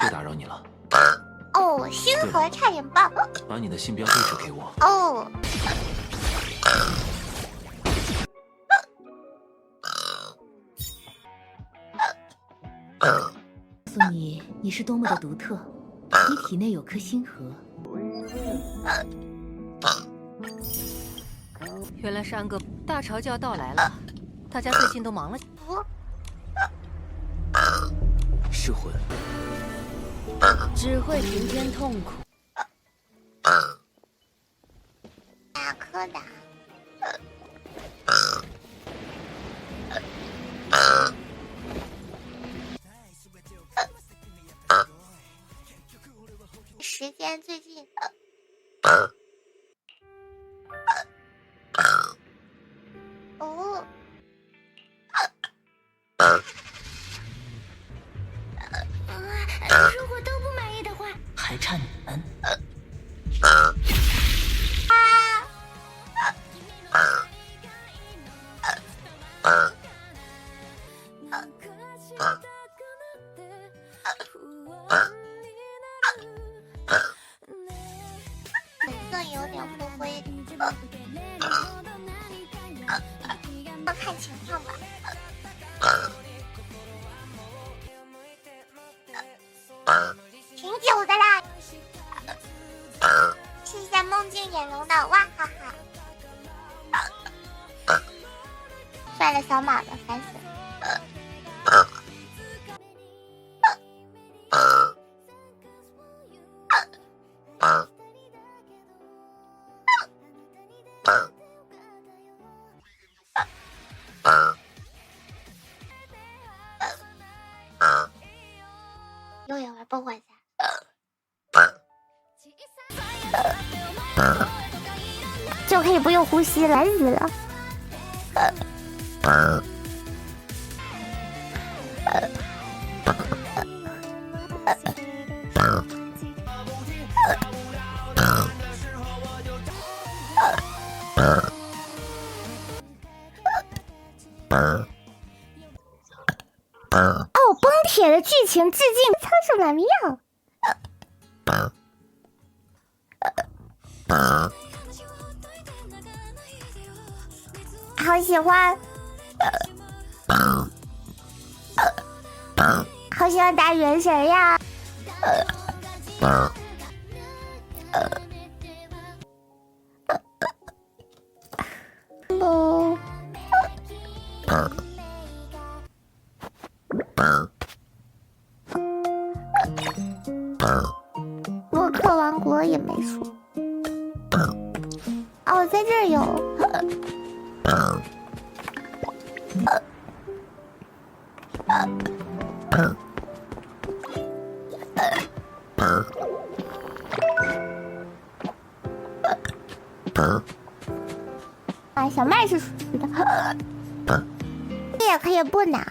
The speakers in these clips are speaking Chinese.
又打扰你了。哦，星河差点爆。把你的信标地址给我。哦。告诉你，你是多么的独特，你体内有颗星河。原来山哥大潮就要到来了，大家最近都忙了。噬魂，只会平添痛苦。打柯打。时间最近。哦。如果都不满意的话，还差你们。粉色有点灰灰的，要看情况吧。挺久的啦。谢谢梦境眼容的哇哈哈。帅了小马了，烦死了。又要玩爆管噻。就可以不用呼吸，来死了。哦，崩铁的剧情致敬仓鼠蓝妙。好喜欢，好喜欢打原神呀！不，洛克王国也没说。哦，在这儿有。啊，小麦是属实的，这也可以不拿，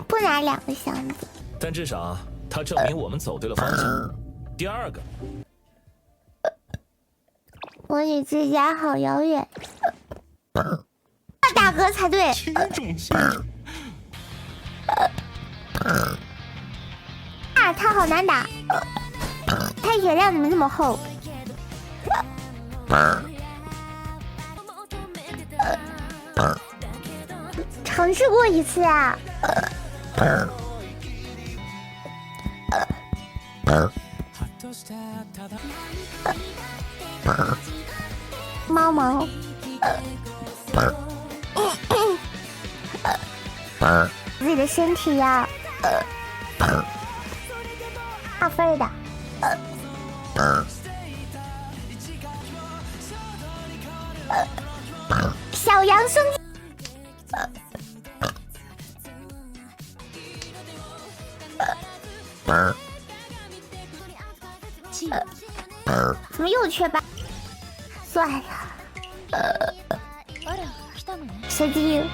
不拿2个箱子。但至少它证明我们走对了方向。第二个，我离这家好遥远，大哥才对。啊，他好难打，他血量怎么这么厚？尝试过一次啊。猫毛。自己的身体呀。大分的。小羊升级。怎么又缺8？算了。神经。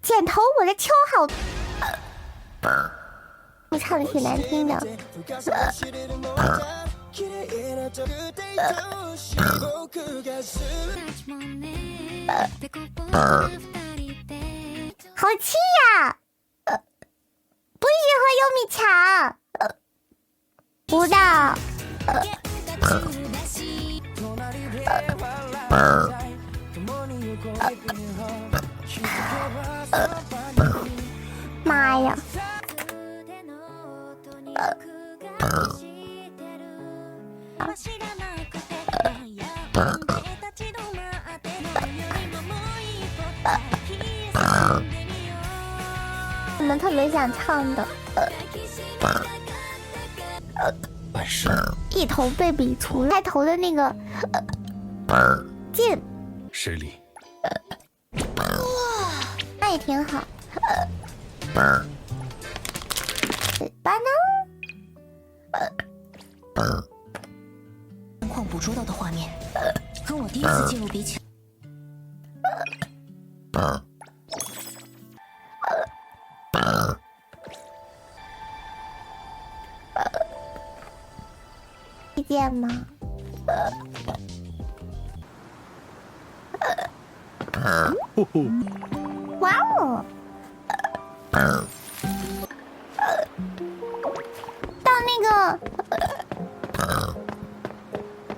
剪头，我的秋好。我唱的挺难听的。好气呀！不许和优米抢！不的。妈呀！你们特别想唱的，半神一头被比除开头的那个剑，失礼。那也挺好。巴呢？情况捕捉到的画面，跟我第一次进入比起，意见吗？哇哦！到那个，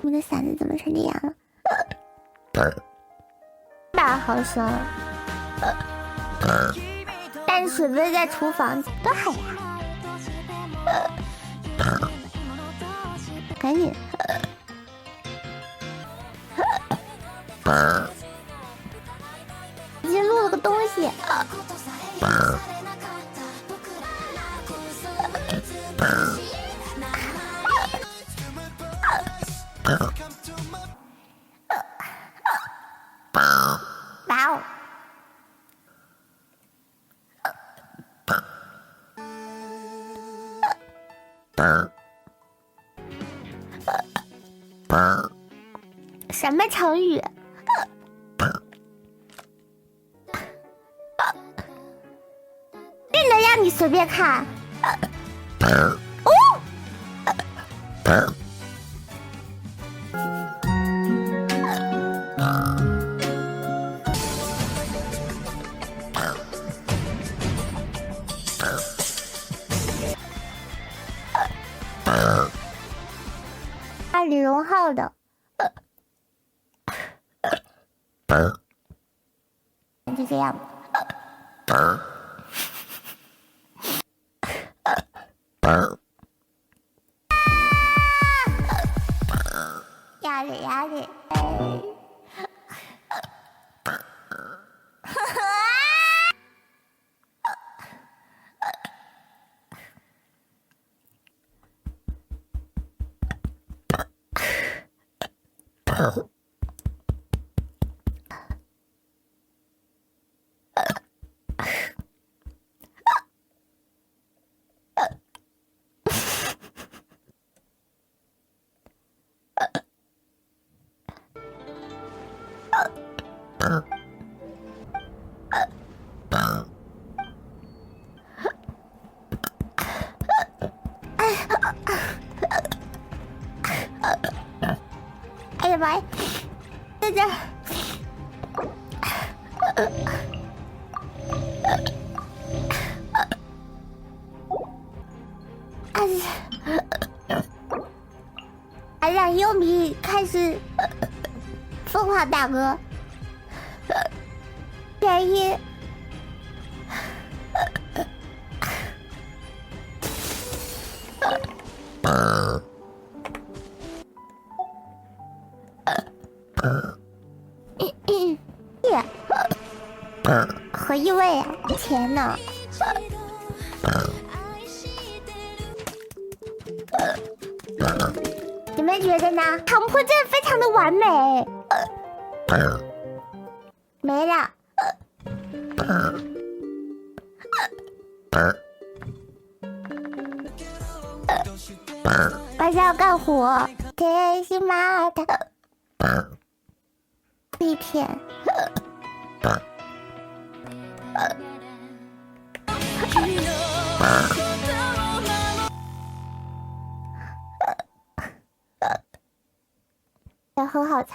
你的嗓子怎么成这样了？200毫升，但水杯在厨房多好呀！赶紧。已经录了个东西。哇哦！什么成语？真的让你随便看？哦！李荣浩的。就这样。压力。哎呀妈呀，在这儿。让优米开始疯狂打嗝，原因和异味啊，甜呢。你们觉得呢？强迫症非常的完美。没了。晚上要干活。天西马的。一天。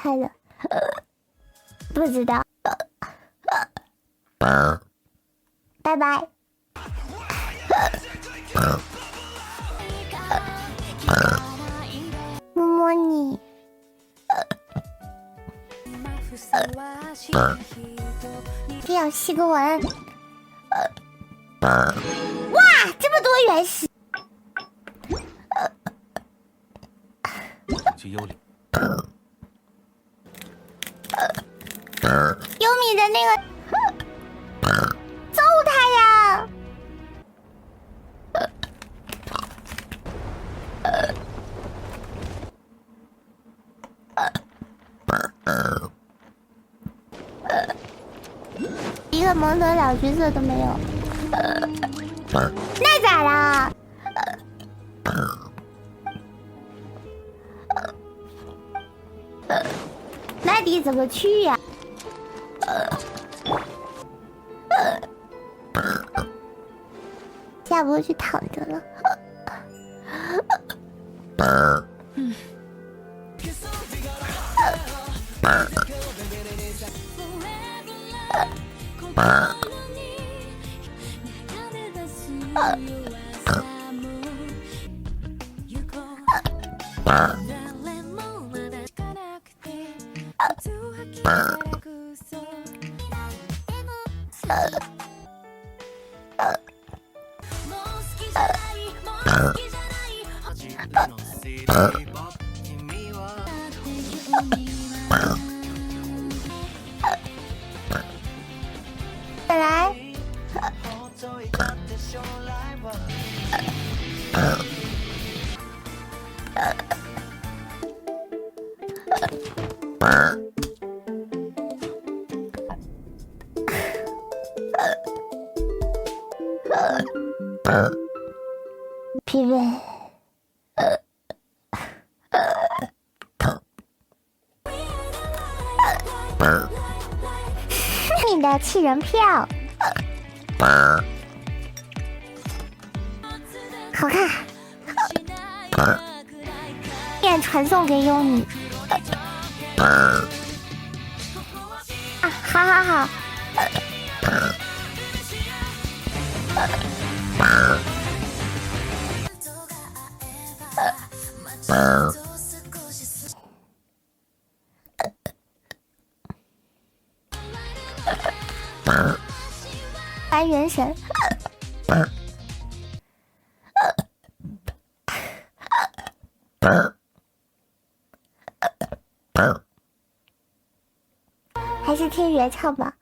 猜的？不知道。拜拜。摸摸你。这样吸个吻。哇，这么多原石。去幽灵。优米的那个，揍他呀！一个蒙得了角色都没有，那咋啦？那你怎么去呀？下播去躺着了。来。疲惫。你的气人票，好看，便传送给优米。啊，好好好。还原神。还是听原唱吧。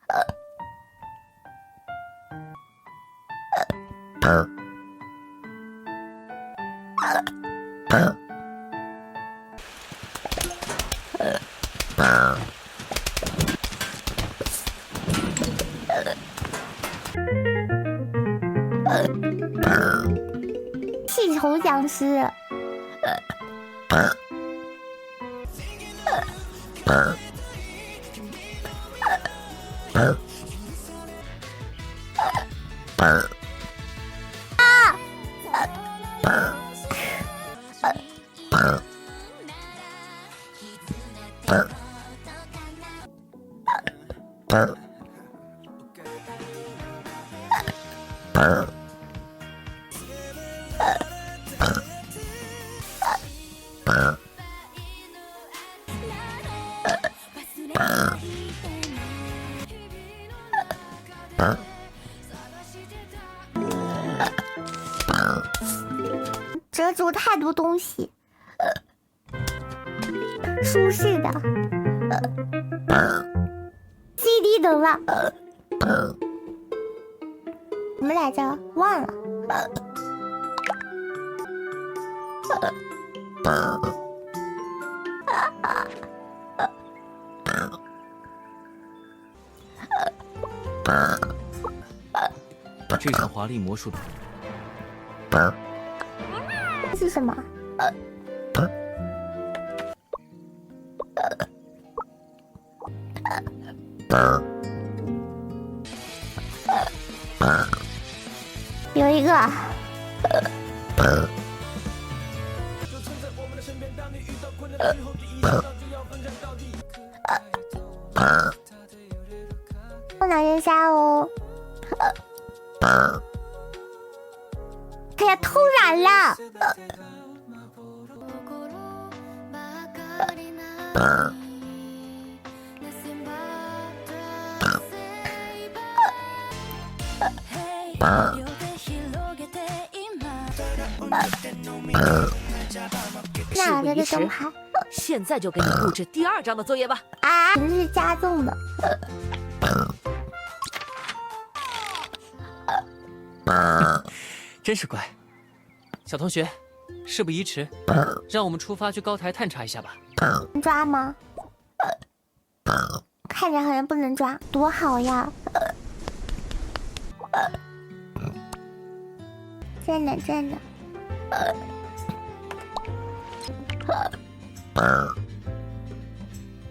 气球僵尸。遮住太多东西，舒适的，CD 等了，什么来着？忘了。这场华丽魔术这是什么？有一个。不能人杀哦。哎呀，偷染了。哪来的灯牌？现在就给你布置第2章的作业吧。啊，这是加重的。真是乖，小同学，事不宜迟，让我们出发去高台探查一下吧。能抓吗？看着好像不能抓，多好呀！真的真的。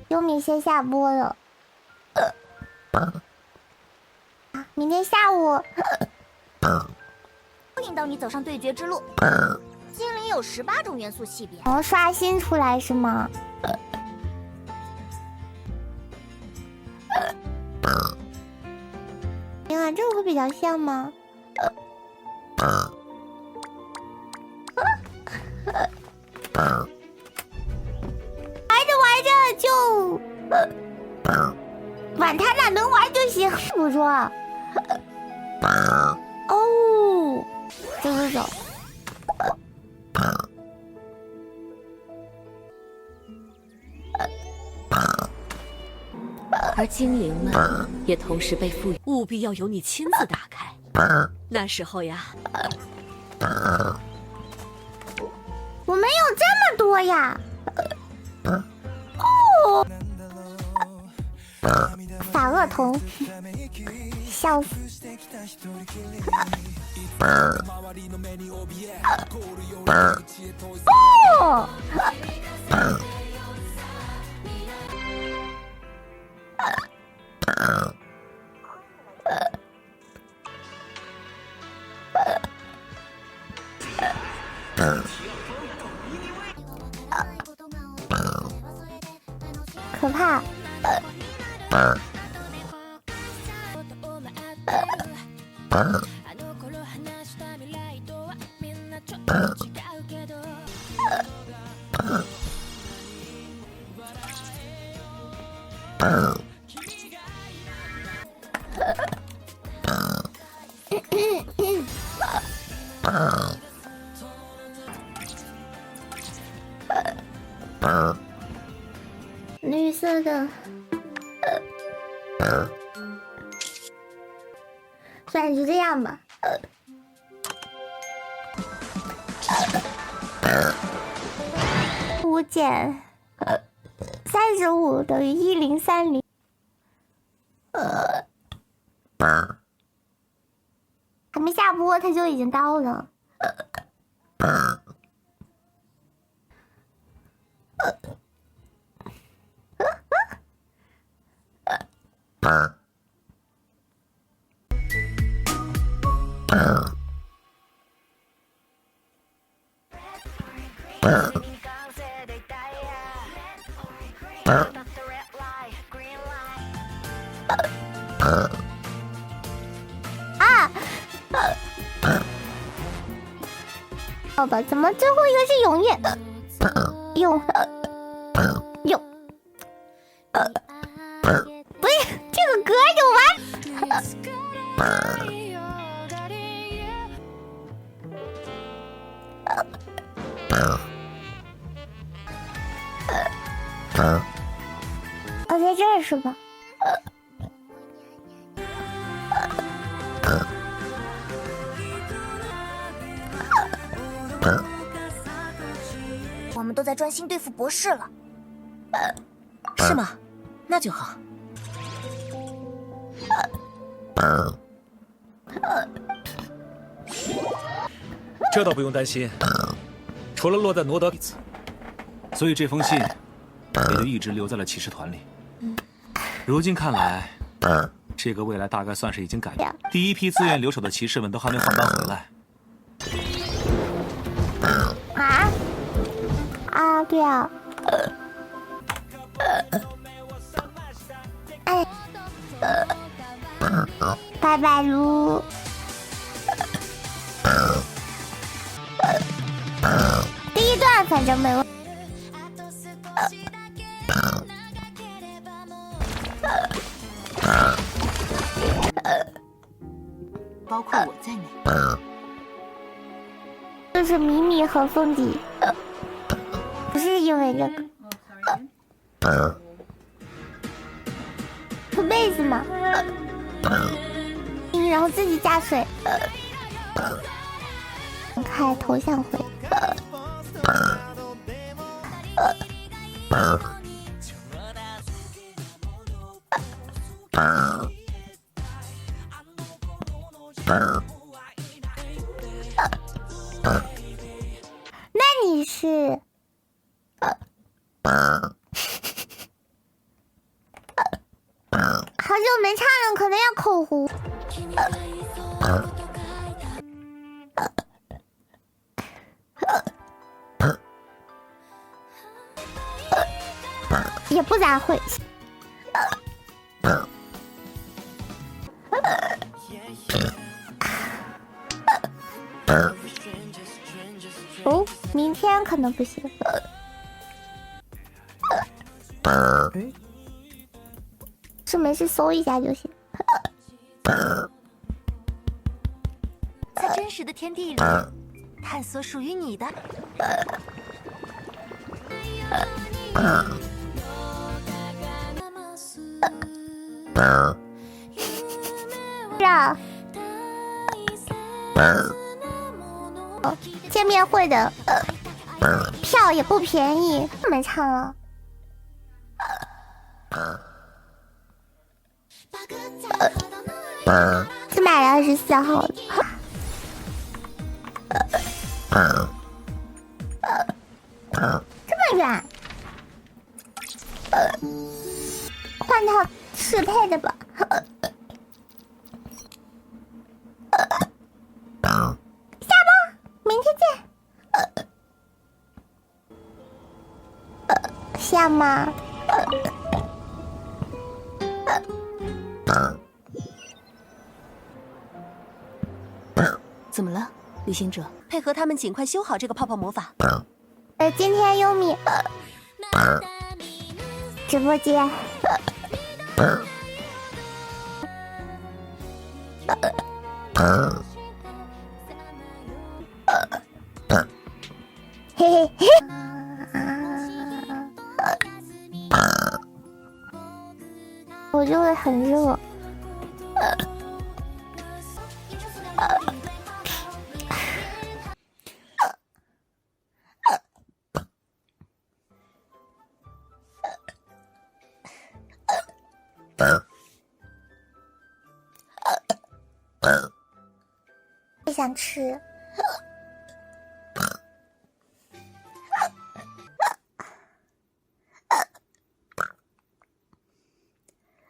优米先下播了。明天下午。引导你走上对决之路。精灵有18种元素系别。哦，刷新出来是吗？啊，这个会比较像吗？玩着玩着就，玩他哪能玩就行，不说。哦，走走走。而精灵们也同时被赋予，务必要由你亲自打开。那时候呀，我没有这么多呀。哦，法厄同，笑死。哦。可怕。绿色的，算了，就这样吧。5减35等于1030。还没下播，他就已经到了。好吧，怎么最后一个是永远永不是这个歌有完？哦，在这儿是吧？我们都在专心对付博士了。是吗？那就好。这倒不用担心，除了落在罗德一次，所以这封信也就一直留在了骑士团里。如今看来，这个未来大概算是已经改变。第一批自愿留守的骑士们都还没换班回来。啊，对啊。拜拜噜。第一段反正没问题。包括我在内。就是米米和凤迪，不是因为这个。铺被子嘛，然后自己加水，开头像回。那你是？好久没唱了，可能要口胡。也不咋会。哦，明天可能不行。是没事搜一下就行。在真实的天地里，探索属于你的。让见面会的票也不便宜，没唱了。是买了24号的。这么远，换套适配的吧。下播，明天见。下吗？怎么了，旅行者？配合他们尽快修好这个泡泡魔法。今天优米直播间。嘿嘿嘿。我就会很热。不想吃。